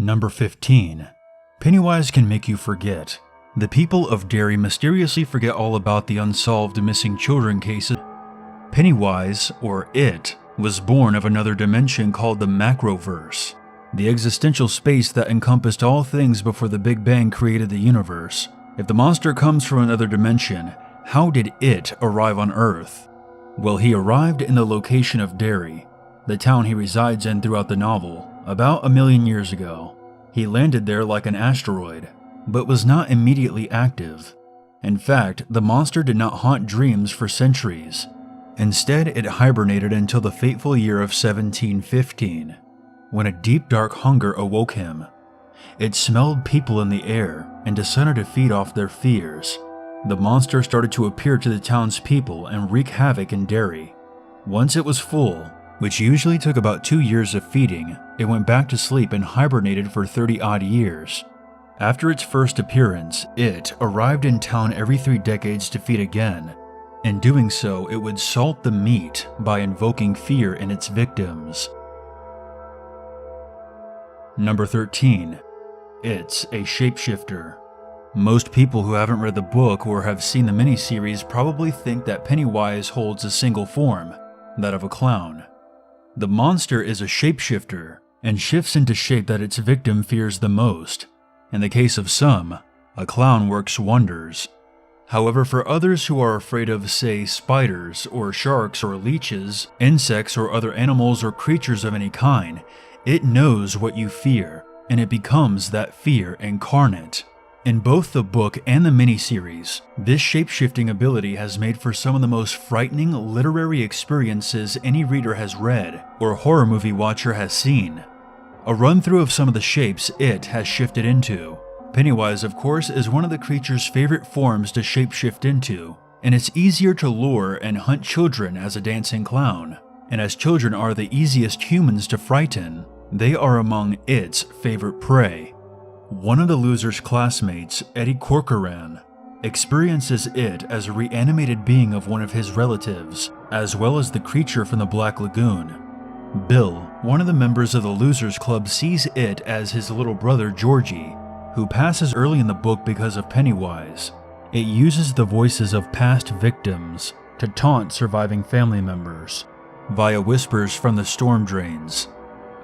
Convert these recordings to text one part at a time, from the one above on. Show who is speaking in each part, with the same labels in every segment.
Speaker 1: Number 15. Pennywise can make you forget. The people of Derry mysteriously forget all about the unsolved missing children cases. Pennywise, or It, was born of another dimension called the Macroverse, the existential space that encompassed all things before the Big Bang created the universe. If the monster comes from another dimension, how did It arrive on Earth? Well, he arrived in the location of Derry, the town he resides in throughout the novel, about 1,000,000 years ago. He landed there like an asteroid, but was not immediately active. In fact, the monster did not haunt dreams for centuries. Instead, it hibernated until the fateful year of 1715, when a deep dark hunger awoke him. It smelled people in the air and decided to feed off their fears. The monster started to appear to the townspeople and wreak havoc in Derry. Once it was full, which usually took about 2 years of feeding, it went back to sleep and hibernated for 30-odd years. After its first appearance, It arrived in town every 3 decades to feed again. In doing so, it would salt the meat by invoking fear in its victims. Number 13. It's a shapeshifter. Most people who haven't read the book or have seen the miniseries probably think that Pennywise holds a single form, that of a clown. The monster is a shapeshifter and shifts into shape that its victim fears the most. In the case of some, a clown works wonders. However, for others who are afraid of, say, spiders or sharks or leeches, insects or other animals or creatures of any kind, it knows what you fear, and it becomes that fear incarnate. In both the book and the miniseries, this shape-shifting ability has made for some of the most frightening literary experiences any reader has read or horror movie watcher has seen. A run-through of some of the shapes It has shifted into. Pennywise, of course, is one of the creature's favorite forms to shapeshift into, and it's easier to lure and hunt children as a dancing clown. And as children are the easiest humans to frighten, they are among It's favorite prey. One of the loser's classmates, Eddie Corcoran, experiences It as a reanimated being of one of his relatives, as well as the creature from the Black Lagoon. Bill, one of the members of the Losers Club, sees It as his little brother Georgie, who passes early in the book because of Pennywise. It uses the voices of past victims to taunt surviving family members, via whispers from the storm drains.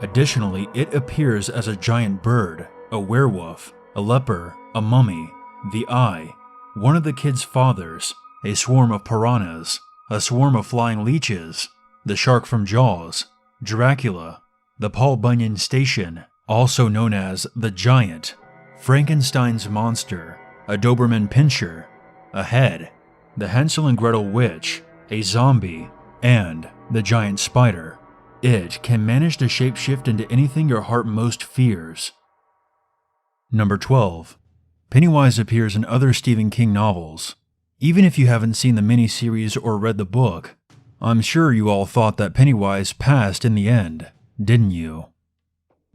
Speaker 1: Additionally, it appears as a giant bird, a werewolf, a leper, a mummy, the Eye, one of the kids' fathers, a swarm of piranhas, a swarm of flying leeches, the shark from Jaws, Dracula, the Paul Bunyan Station, also known as the Giant, Frankenstein's monster, a Doberman Pinscher, a head, the Hansel and Gretel witch, a zombie, and the giant spider. It can manage to shapeshift into anything your heart most fears. Number 12. Pennywise appears in other Stephen King novels. Even if you haven't seen the miniseries or read the book, I'm sure you all thought that Pennywise passed in the end, didn't you?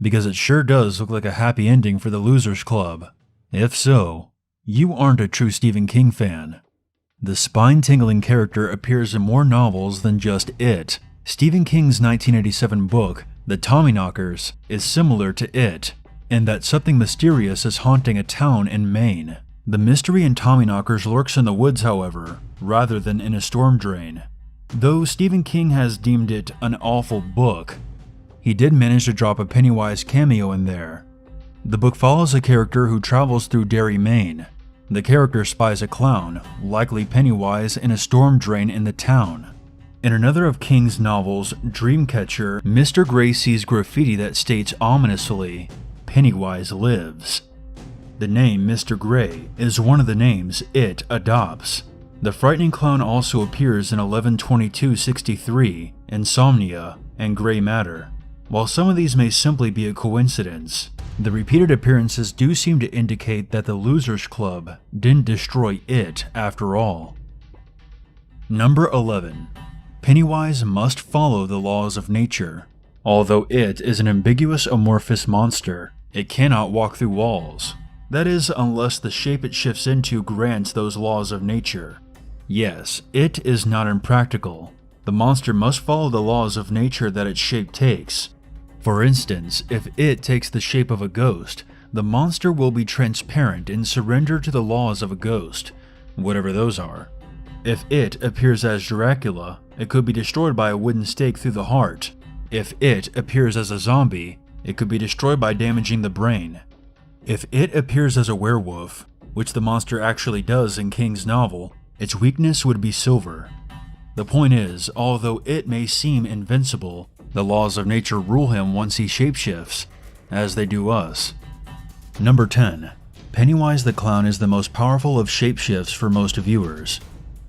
Speaker 1: Because it sure does look like a happy ending for the Losers Club. If so, you aren't a true Stephen King fan. The spine-tingling character appears in more novels than just It. Stephen King's 1987 book, The Tommyknockers, is similar to It, in that something mysterious is haunting a town in Maine. The mystery in Tommyknockers lurks in the woods, however, rather than in a storm drain. Though Stephen King has deemed it an awful book, he did manage to drop a Pennywise cameo in there. The book follows a character who travels through Derry, Maine. The character spies a clown, likely Pennywise, in a storm drain in the town. In another of King's novels, Dreamcatcher, Mr. Gray sees graffiti that states ominously, "Pennywise lives." The name Mr. Gray is one of the names It adopts. The frightening clown also appears in 11/22/63, Insomnia, and Gray Matter. While some of these may simply be a coincidence, the repeated appearances do seem to indicate that the Losers Club didn't destroy It after all. Number 11. Pennywise must follow the laws of nature. Although It is an ambiguous amorphous monster, it cannot walk through walls. That is, unless the shape it shifts into grants those laws of nature. Yes, It is not impractical. The monster must follow the laws of nature that its shape takes. For instance, if it takes the shape of a ghost, the monster will be transparent and surrender to the laws of a ghost, whatever those are. If it appears as Dracula, it could be destroyed by a wooden stake through the heart. If it appears as a zombie, it could be destroyed by damaging the brain. If it appears as a werewolf, which the monster actually does in King's novel, its weakness would be silver. The point is, although it may seem invincible, the laws of nature rule him once he shapeshifts, as they do us. Number 10. Pennywise the Clown is the most powerful of shapeshifts for most viewers.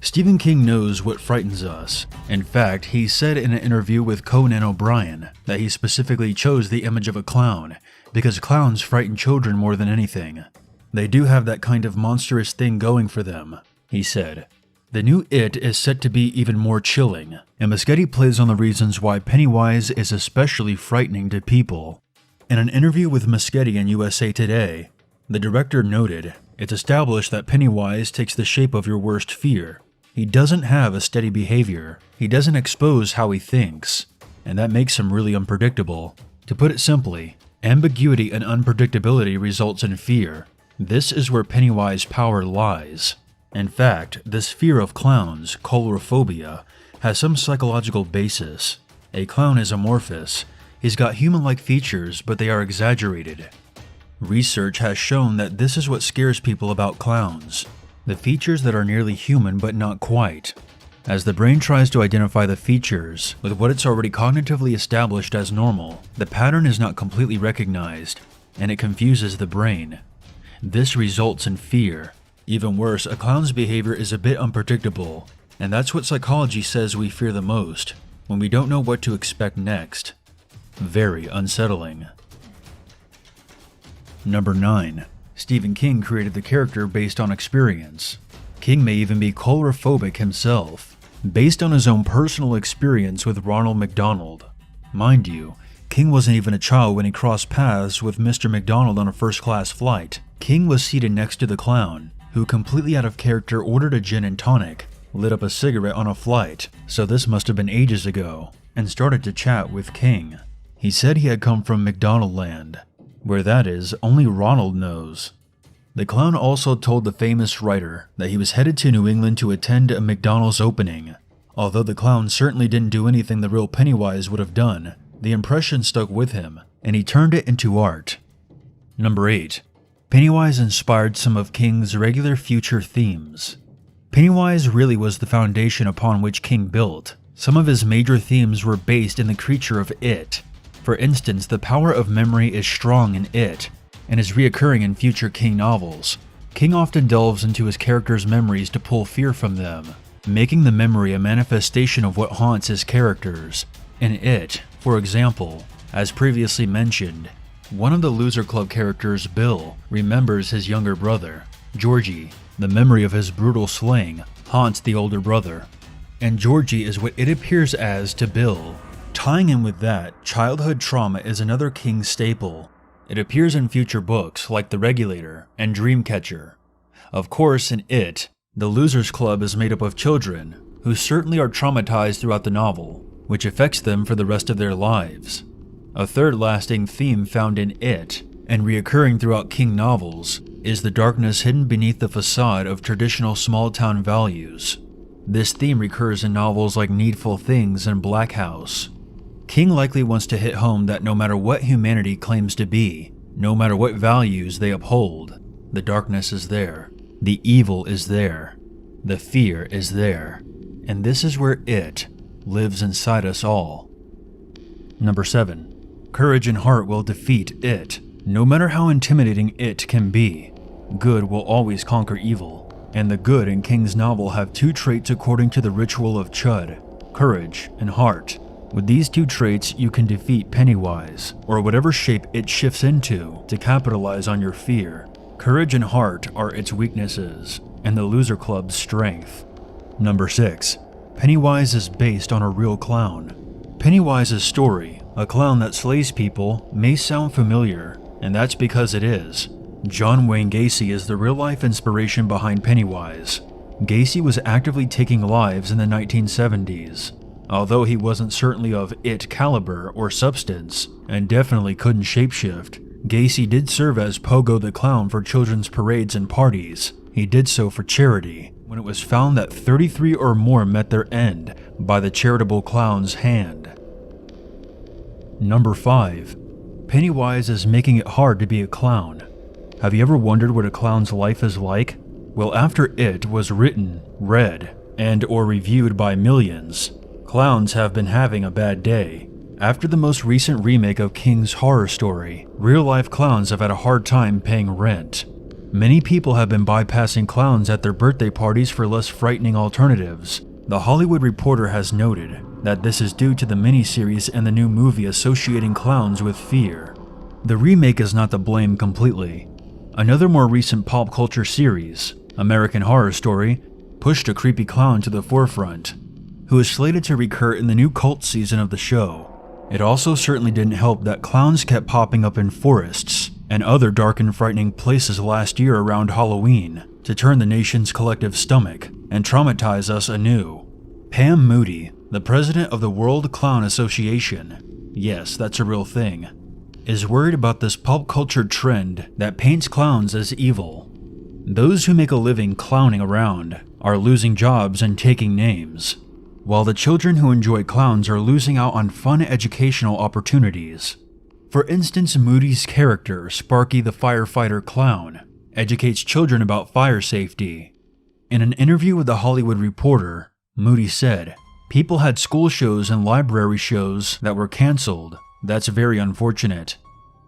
Speaker 1: Stephen King knows what frightens us. In fact, he said in an interview with Conan O'Brien that he specifically chose the image of a clown because clowns frighten children more than anything. They do have that kind of monstrous thing going for them, he said. The new It is set to be even more chilling, and Muschietti plays on the reasons why Pennywise is especially frightening to people. In an interview with Muschietti in USA Today, the director noted, "It's established that Pennywise takes the shape of your worst fear. He doesn't have a steady behavior. He doesn't expose how he thinks, and that makes him really unpredictable. To put it simply, ambiguity and unpredictability results in fear. This is where Pennywise power lies." In fact, this fear of clowns, coulrophobia, has some psychological basis. A clown is amorphous. He's got human-like features, but they are exaggerated. Research has shown that this is what scares people about clowns. The features that are nearly human but not quite. As the brain tries to identify the features with what it's already cognitively established as normal, the pattern is not completely recognized, and it confuses the brain. This results in fear. Even worse, a clown's behavior is a bit unpredictable, and that's what psychology says we fear the most, when we don't know what to expect next. Very unsettling. Number 9. Stephen King created the character based on experience. King may even be coulrophobic himself, based on his own personal experience with Ronald McDonald. Mind you, King wasn't even a child when he crossed paths with Mr. McDonald on a first-class flight. King was seated next to the clown, who completely out of character ordered a gin and tonic, lit up a cigarette on a flight, so this must have been ages ago, and started to chat with King. He said he had come from McDonald Land. Where that is, only Ronald knows. The clown also told the famous writer that he was headed to New England to attend a McDonald's opening. Although the clown certainly didn't do anything the real Pennywise would have done, the impression stuck with him, and he turned it into art. Number 8. Pennywise inspired some of King's regular future themes. Pennywise really was the foundation upon which King built. Some of his major themes were based in the creature of It. For instance, the power of memory is strong in It, and is reoccurring in future King novels. King often delves into his characters' memories to pull fear from them, making the memory a manifestation of what haunts his characters. In It, for example, as previously mentioned, one of the Loser Club characters, Bill, remembers his younger brother, Georgie. The memory of his brutal slaying haunts the older brother, and Georgie is what it appears as to Bill. Tying in with that, childhood trauma is another King staple. It appears in future books like The Regulator and Dreamcatcher. Of course, in It, the Losers Club is made up of children who certainly are traumatized throughout the novel, which affects them for the rest of their lives. A third lasting theme found in It, and reoccurring throughout King novels, is the darkness hidden beneath the facade of traditional small-town values. This theme recurs in novels like Needful Things and Black House. King likely wants to hit home that no matter what humanity claims to be, no matter what values they uphold, the darkness is there, the evil is there, the fear is there, and this is where It lives inside us all. Number 7. Courage and heart will defeat It. No matter how intimidating It can be, good will always conquer evil, and the good in King's novel have two traits according to the ritual of Chud: courage and heart. With these two traits, you can defeat Pennywise, or whatever shape it shifts into to capitalize on your fear. Courage and heart are its weaknesses, and the Loser Club's strength. Number 6. Pennywise is based on a real clown. Pennywise's story, a clown that slays people, may sound familiar, and that's because it is. John Wayne Gacy is the real-life inspiration behind Pennywise. Gacy was actively taking lives in the 1970s. Although he wasn't certainly of it caliber or substance, and definitely couldn't shapeshift, Gacy did serve as Pogo the Clown for children's parades and parties. He did so for charity, when it was found that 33 or more met their end by the charitable clown's hand. Number 5. Pennywise is making it hard to be a clown. Have you ever wondered what a clown's life is like? Well, after It was written, read, and or reviewed by millions, clowns have been having a bad day. After the most recent remake of King's Horror Story, real-life clowns have had a hard time paying rent. Many people have been bypassing clowns at their birthday parties for less frightening alternatives. The Hollywood Reporter has noted that this is due to the miniseries and the new movie associating clowns with fear. The remake is not to blame completely. Another more recent pop culture series, American Horror Story, pushed a creepy clown to the forefront, who is slated to recur in the new cult season of the show. It also certainly didn't help that clowns kept popping up in forests and other dark and frightening places last year around Halloween to turn the nation's collective stomach and traumatize us anew. Pam Moody, the president of the World Clown Association, yes, that's a real thing, is worried about this pop culture trend that paints clowns as evil. Those who make a living clowning around are losing jobs and taking names, while the children who enjoy clowns are losing out on fun educational opportunities. For instance, Moody's character, Sparky the Firefighter Clown, educates children about fire safety. In an interview with The Hollywood Reporter, Moody said, "People had school shows and library shows that were canceled. That's very unfortunate.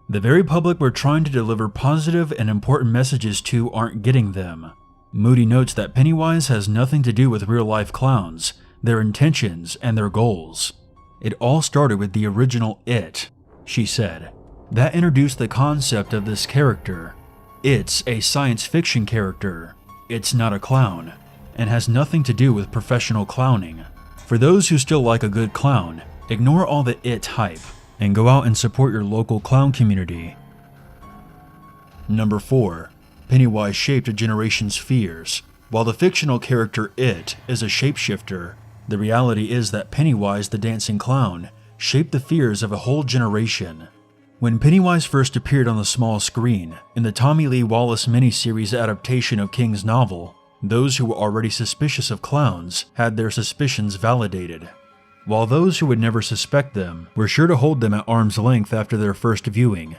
Speaker 1: The very public we're trying to deliver positive and important messages to aren't getting them." Moody notes that Pennywise has nothing to do with real-life clowns, their intentions, and their goals. "It all started with the original It," she said. "That introduced the concept of this character. It's a science fiction character. It's not a clown, and has nothing to do with professional clowning. For those who still like a good clown, ignore all the It hype and go out and support your local clown community." Number 4. Pennywise shaped a generation's fears. While the fictional character It is a shapeshifter, the reality is that Pennywise the dancing clown shaped the fears of a whole generation. When Pennywise first appeared on the small screen in the Tommy Lee Wallace miniseries adaptation of King's novel, those who were already suspicious of clowns had their suspicions validated, while those who would never suspect them were sure to hold them at arm's length after their first viewing.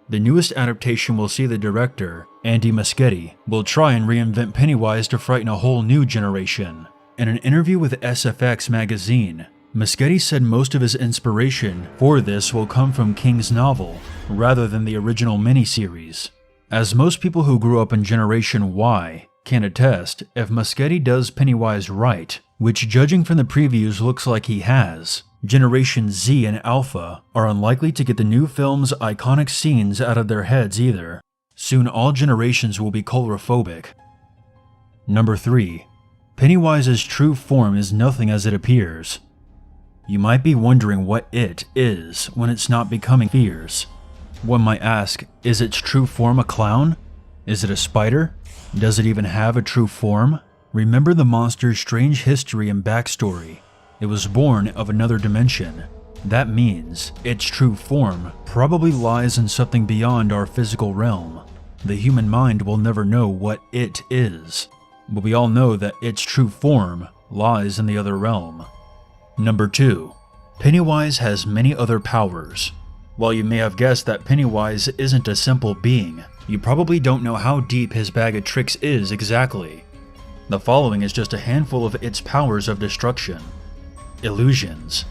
Speaker 1: The newest adaptation will see the director, Andy Muschietti, will try and reinvent Pennywise to frighten a whole new generation. In an interview with SFX magazine, Muschietti said most of his inspiration for this will come from King's novel, rather than the original miniseries. As most people who grew up in Generation Y can attest, if Muschietti does Pennywise right, which judging from the previews looks like he has, Generation Z and Alpha are unlikely to get the new film's iconic scenes out of their heads either. Soon all generations will be coulrophobic. Number 3. Pennywise's true form is nothing as it appears. You might be wondering what it is when it's not becoming fears. One might ask, is its true form a clown? Is it a spider? Does it even have a true form? Remember the monster's strange history and backstory. It was born of another dimension. That means its true form probably lies in something beyond our physical realm. The human mind will never know what it is, but we all know that its true form lies in the other realm. Number 2. Pennywise has many other powers. While you may have guessed that Pennywise isn't a simple being, you probably don't know how deep his bag of tricks is exactly. The following is just a handful of its powers of destruction. Illusions.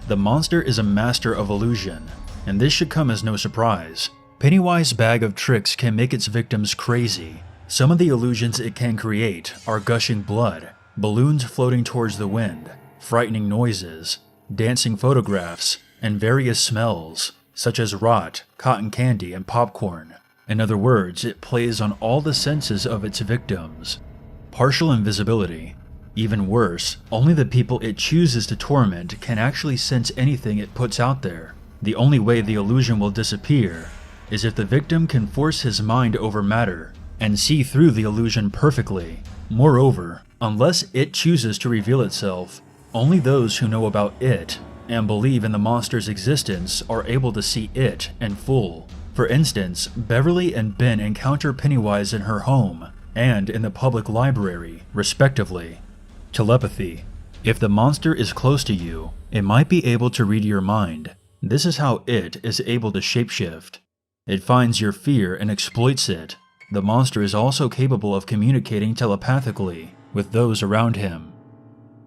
Speaker 1: The monster is a master of illusion, and this should come as no surprise. Pennywise's bag of tricks can make its victims crazy. Some of the illusions it can create are gushing blood, balloons floating towards the wind, frightening noises, dancing photographs, and various smells, such as rot, cotton candy, and popcorn. In other words, it plays on all the senses of its victims. Partial invisibility. Even worse, only the people it chooses to torment can actually sense anything it puts out there. The only way the illusion will disappear is if the victim can force his mind over matter and see through the illusion perfectly. Moreover, unless it chooses to reveal itself, Only those who know about it and believe in the monster's existence are able to see it in full. For instance, Beverly and Ben encounter Pennywise in her home and in the public library, respectively. Telepathy. If the monster is close to you, it might be able to read your mind. This is how it is able to shapeshift. It finds your fear and exploits it. The monster is also capable of communicating telepathically with those around him.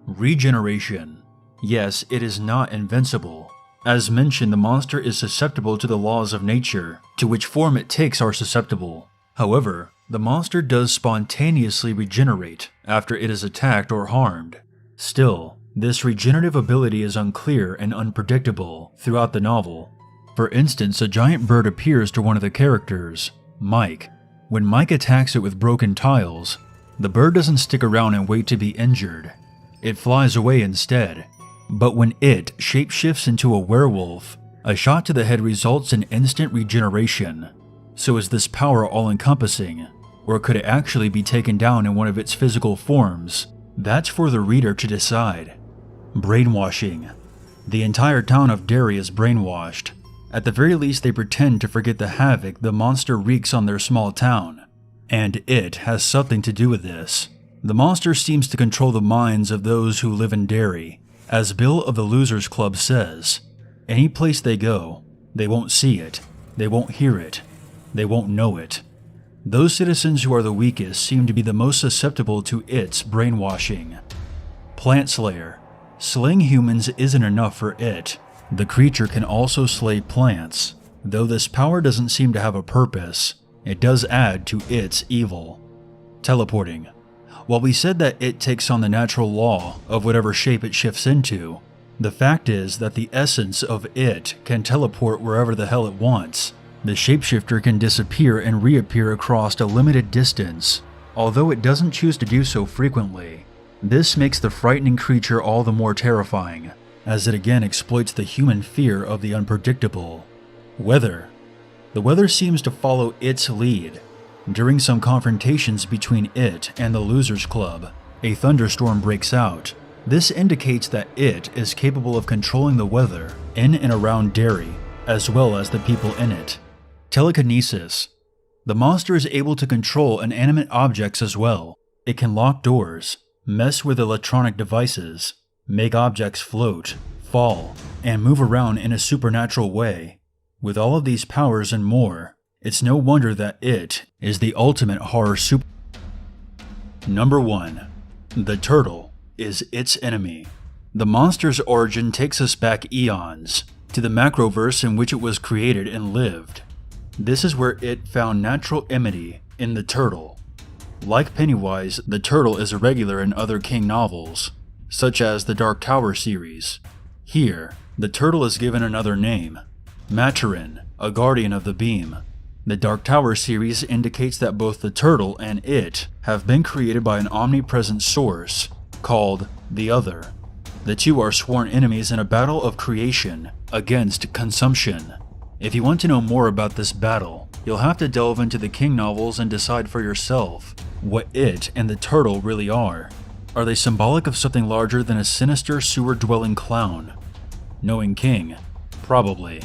Speaker 1: Regeneration. Yes, it is not invincible. As mentioned, the monster is susceptible to the laws of nature, to which form it takes are susceptible. However, the monster does spontaneously regenerate after it is attacked or harmed. Still, this regenerative ability is unclear and unpredictable throughout the novel. For instance, a giant bird appears to one of the characters, Mike. When Mike attacks it with broken tiles, the bird doesn't stick around and wait to be injured. It flies away instead. But when it shapeshifts into a werewolf, a shot to the head results in instant regeneration. So is this power all-encompassing, or could it actually be taken down in one of its physical forms? That's for the reader to decide. Brainwashing. The entire town of Derry is brainwashed. At the very least, they pretend to forget the havoc the monster wreaks on their small town. And it has something to do with this. The monster seems to control the minds of those who live in Derry. As Bill of the Losers Club says, any place they go, they won't see it, they won't hear it, they won't know it. Those citizens who are the weakest seem to be the most susceptible to its brainwashing. Plant Slayer. Slaying humans isn't enough for it. The creature can also slay plants. Though this power doesn't seem to have a purpose, it does add to its evil. Teleporting. While we said that it takes on the natural law of whatever shape it shifts into, the fact is that the essence of it can teleport wherever the hell it wants. The shapeshifter can disappear and reappear across a limited distance, although it doesn't choose to do so frequently. This makes the frightening creature all the more terrifying, as it again exploits the human fear of the unpredictable. Weather. The weather seems to follow its lead. During some confrontations between it and the Losers Club, a thunderstorm breaks out. This indicates that it is capable of controlling the weather in and around Derry, as well as the people in it. Telekinesis. The monster is able to control inanimate objects as well. It can lock doors, mess with electronic devices, make objects float, fall, and move around in a supernatural way. With all of these powers and more, it's no wonder that it is the ultimate horror super. Number 1. The turtle is its enemy. The monster's origin takes us back eons, to the macroverse in which it was created and lived. This is where it found natural enmity in the turtle. Like Pennywise, the turtle is a regular in other King novels, such as the Dark Tower series. Here, the turtle is given another name, Maturin, a guardian of the beam. The Dark Tower series indicates that both the turtle and it have been created by an omnipresent source called the Other. The two are sworn enemies in a battle of creation against consumption. If you want to know more about this battle, you'll have to delve into the King novels and decide for yourself what it and the turtle really are. Are they symbolic of something larger than a sinister sewer-dwelling clown? Knowing King, probably.